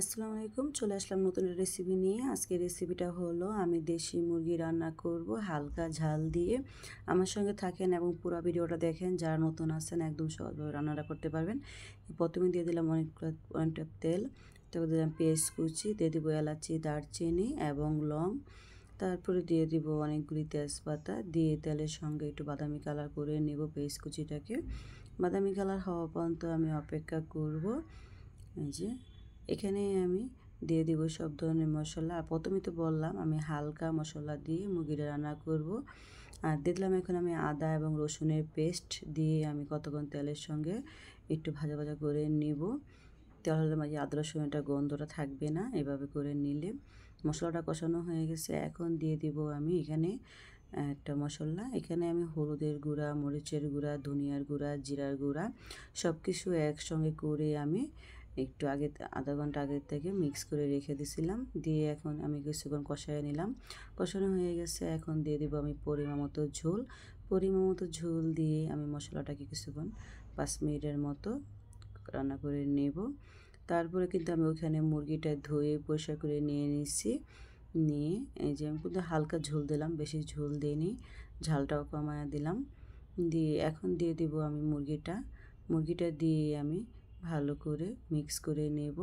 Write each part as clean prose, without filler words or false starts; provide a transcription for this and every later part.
আসসালামু আলাইকুম। চলে আসলাম নতুন রেসিপি নিয়ে। আজকের রেসিপিটা হলো আমি দেশি মুরগি রান্না করব হালকা ঝাল দিয়ে। আমার সঙ্গে থাকেন এবং পুরো ভিডিওটা দেখেন। যারা নতুন আছেন একদম সহজভাবে রান্নাটা করতে পারবেন। প্রথমে দিয়ে দিলাম অনেকটা তেল, তারপর দিলাম পেঁয়াজ কুচি, দিয়ে দিব এলাচি, দারচিনি এবং লং। তারপরে দিয়ে দিব অনেকগুলি তেজপাতা, দিয়ে তেলের সঙ্গে একটু বাদামি কালার করে নেব পেঁয়াজ কুচিটাকে। বাদামি কালার হওয়া পর্যন্ত আমি অপেক্ষা করব। এই যে এখানে আমি দিয়ে দিব সব ধরনের মশলা। আর প্রথমেই তো বললাম আমি হালকা মশলা দিয়ে মুরগিটা রান্না করব। আর দেখলাম এখন আমি আদা এবং রসুনের পেস্ট দিয়ে আমি কতক্ষণ তেলের সঙ্গে একটু ভাজা ভাজা করে নিব। তাহলে মাঝে আদা রসুনটা গন্ধটা থাকবে না। এভাবে করে নিলে মশলাটা কষানো হয়ে গেছে। এখন দিয়ে দিব আমি এখানে একটা মশলা। এখানে আমি হলুদের গুঁড়া, মরিচের গুঁড়া, ধনিয়ার গুঁড়া, জিরার গুঁড়া সব কিছু একসঙ্গে করে আমি একটু আগে আধা ঘন্টা আগে থেকে মিক্স করে রেখে দিয়েছিলাম। দিয়ে এখন আমি কিছুক্ষণ কষায় নিলাম। কষানো হয়ে গেছে। এখন দিয়ে দিব আমি পরিমাণ মতো ঝোল। পরিমাণ মতো ঝোল দিয়ে আমি মশলাটাকে কিছুক্ষণ 5 মিনিটের মতো রান্না করে নেব। তারপরে কিন্তু আমি ওখানে মুরগিটা ধুয়ে পরিষ্কার করে নিয়ে নিচ্ছি। নিয়ে এই যে আমি কিন্তু হালকা ঝোল দিলাম, বেশি ঝোল দিইনি, ঝালটাও কমায়া দিলাম। দিয়ে এখন দিয়ে দিব আমি মুরগিটা দিয়ে আমি ভালো করে মিক্স করে নেব।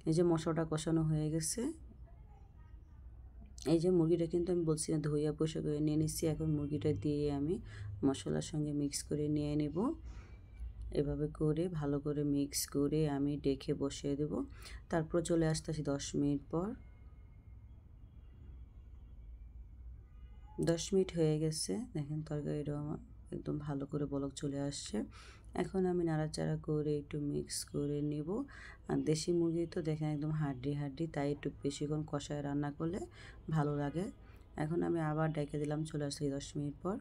এই যে মশলাটা কষানো হয়ে গেছে। এই যে মুরগিটা কিন্তু আমি বলছি না ধুইয়া পরিষ্কার করে নিয়ে নিচ্ছি। এখন মুরগিটা দিয়ে আমি মশলার সঙ্গে মিক্স করে নিয়ে নেব। এভাবে করে ভালো করে মিক্স করে আমি ডেকে বসিয়ে দেব। তারপর চলে আসতেছি 10 মিনিট পর। 10 মিনিট হয়ে গেছে। দেখেন তরকারিটা আমার একদম ভালো করে বলক চলে আসছে। এখন আমি নাড়াচাড়া করে একটু মিক্স করে নেব। আর দেশি মুরগি তো দেখেন একদম হাড্ডি, তাই একটু বেশিক্ষণ কষায় রান্না করলে ভালো লাগে। এখন আমি আবার ডেকে দিলাম, চলে আসছি 10 মিনিট পর।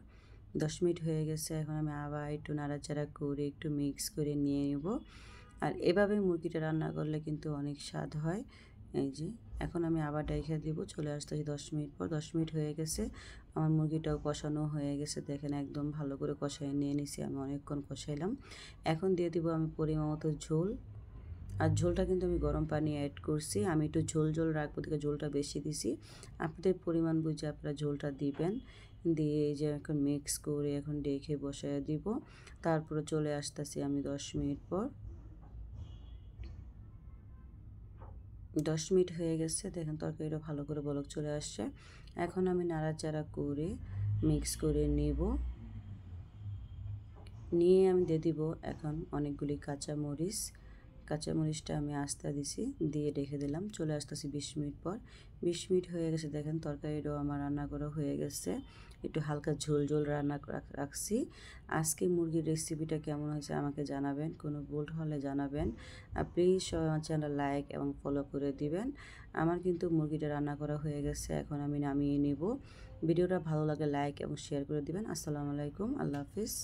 10 মিনিট হয়ে গেছে। এখন আমি আবার একটু নাড়াচাড়া করে একটু মিক্স করে নিয়ে নেব। আর এভাবে মুরগিটা রান্না করলে কিন্তু অনেক স্বাদ হয়। এই যে এখন আমি আবার ডাইখা দিব, চলে আসতেছি 10 মিনিট পর। 10 মিনিট হয়ে গেছে। আমার মুরগিটাও কষানো হয়ে গেছে। দেখেন একদম ভালো করে কষায় নিয়ে নিছি। আমি অনেকক্ষণ কষাইলাম। এখন দিয়ে দিব আমি পরিমাণ মতো ঝোল। আর ঝোলটা কিন্তু আমি গরম পানি অ্যাড করছি। আমি একটু ঝোল রাখবো থেকে ঝোলটা বেশি দিছি। আপনাদের পরিমাণ বুঝে আপনারা ঝোলটা দিবেন। দিয়ে এই যে এখন মিক্স করে এখন ডেকে বসায় দিব। তারপরে চলে আসতেছি আমি 10 মিনিট পর। 10 মিনিট হয়ে গেছে। দেখেন তরকারিটা ভালো করে বলক চলে আসছে। এখন আমি নাড়াচাড়া করে মিক্স করে নেব। নিয়ে আমি দিয়ে দিব এখন অনেকগুলি কাঁচামরিচ। কাঁচামরিচটা আমি আস্তে দিছি, দিয়ে রেখে দিলাম। চলে আসতেছি 20 মিনিট পর। 20 মিনিট হয়ে গেছে। দেখেন তরকারিটাও আমার রান্না করা হয়ে গেছে। একটু হালকা ঝোল রান্না রাখছি। আজকে মুরগির রেসিপিটা কেমন হয়েছে আমাকে জানাবেন। কোনো ভুল হলে জানাবেন। আর প্লিজ সবাই আমার চ্যানেল লাইক এবং ফলো করে দিবেন। আমার কিন্তু মুরগিটা রান্না করা হয়ে গেছে। এখন আমি নামিয়ে নেব। ভিডিওটা ভালো লাগে লাইক এবং শেয়ার করে দিবেন। আসসালামু আলাইকুম। আল্লাহ হাফিজ।